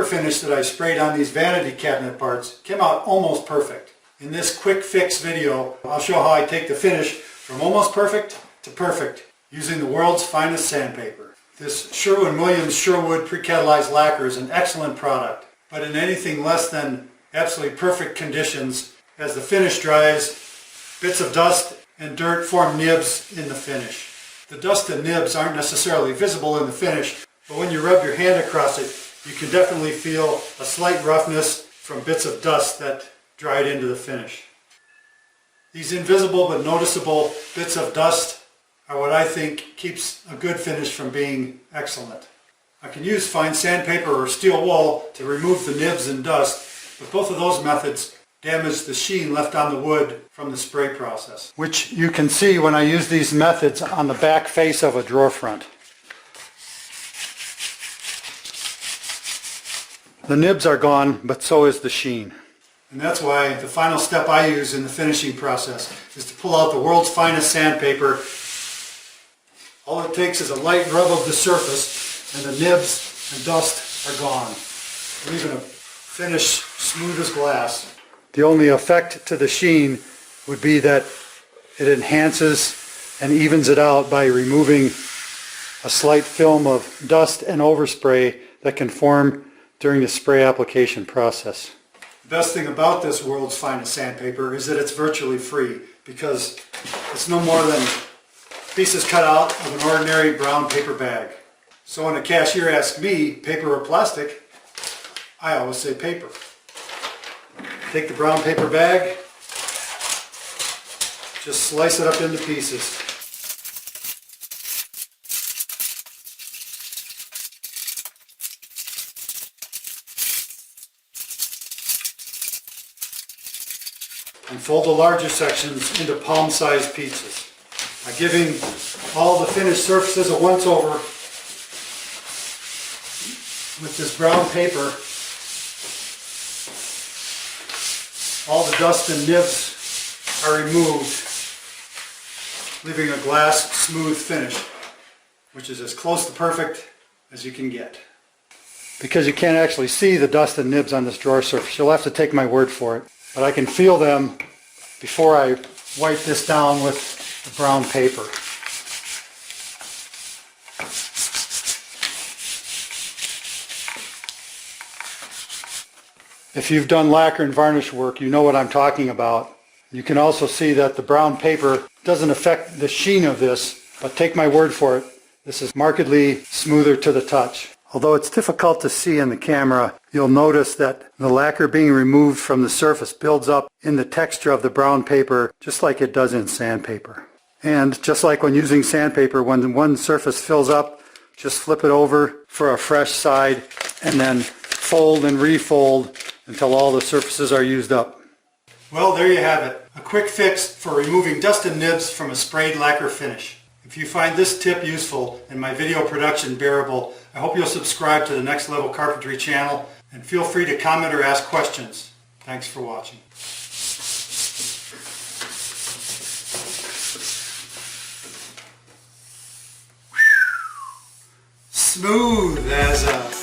lacquer finish that I sprayed on these vanity cabinet parts came out almost perfect. In this quick fix video, I'll show how I take the finish from almost perfect to perfect using the world's finest sandpaper. This Sherwin-Williams Sherwood pre-catalyzed lacquer is an excellent product, but in anything less than absolutely perfect conditions, as the finish dries, bits of dust and dirt form nibs in the finish. The dust and nibs aren't necessarily visible in the finish, but when you rub your hand across it, you can definitely feel a slight roughness from bits of dust that dried into the finish. These invisible but noticeable bits of dust are what I think keeps a good finish from being excellent. I can use fine sandpaper or steel wool to remove the nibs and dust, but both of those methods damage the sheen left on the wood from the spray process, which you can see when I use these methods on the back face of a drawer front. The nibs are gone, but so is the sheen. And that's why the final step I use in the finishing process is to pull out the world's finest sandpaper. All it takes is a light rub of the surface and the nibs and dust are gone, leaving a finish smooth as glass. The only effect to the sheen would be that it enhances and evens it out by removing a slight film of dust and overspray that can form during the spray application process. The best thing about this world's finest sandpaper is that it's virtually free, because it's no more than pieces cut out of an ordinary brown paper bag. So when a cashier asks me, paper or plastic, I always say paper. Take the brown paper bag, just slice it up into pieces. And fold the larger sections into palm-sized pieces. By giving all the finished surfaces a once-over with this brown paper, all the dust and nibs are removed, leaving a glass, smooth finish, which is as close to perfect as you can get. Because you can't actually see the dust and nibs on this drawer surface, you'll have to take my word for it. But I can feel them before I wipe this down with the brown paper. If you've done lacquer and varnish work, you know what I'm talking about. You can also see that the brown paper doesn't affect the sheen of this, but take my word for it, this is markedly smoother to the touch. Although it's difficult to see in the camera, you'll notice that the lacquer being removed from the surface builds up in the texture of the brown paper just like it does in sandpaper. And just like when using sandpaper, when one surface fills up, just flip it over for a fresh side and then fold and refold until all the surfaces are used up. Well, there you have it. A quick fix for removing dust and nibs from a sprayed lacquer finish. If you find this tip useful and my video production bearable, I hope you'll subscribe to the Next Level Carpentry channel and feel free to comment or ask questions. Thanks for watching. Smooth as a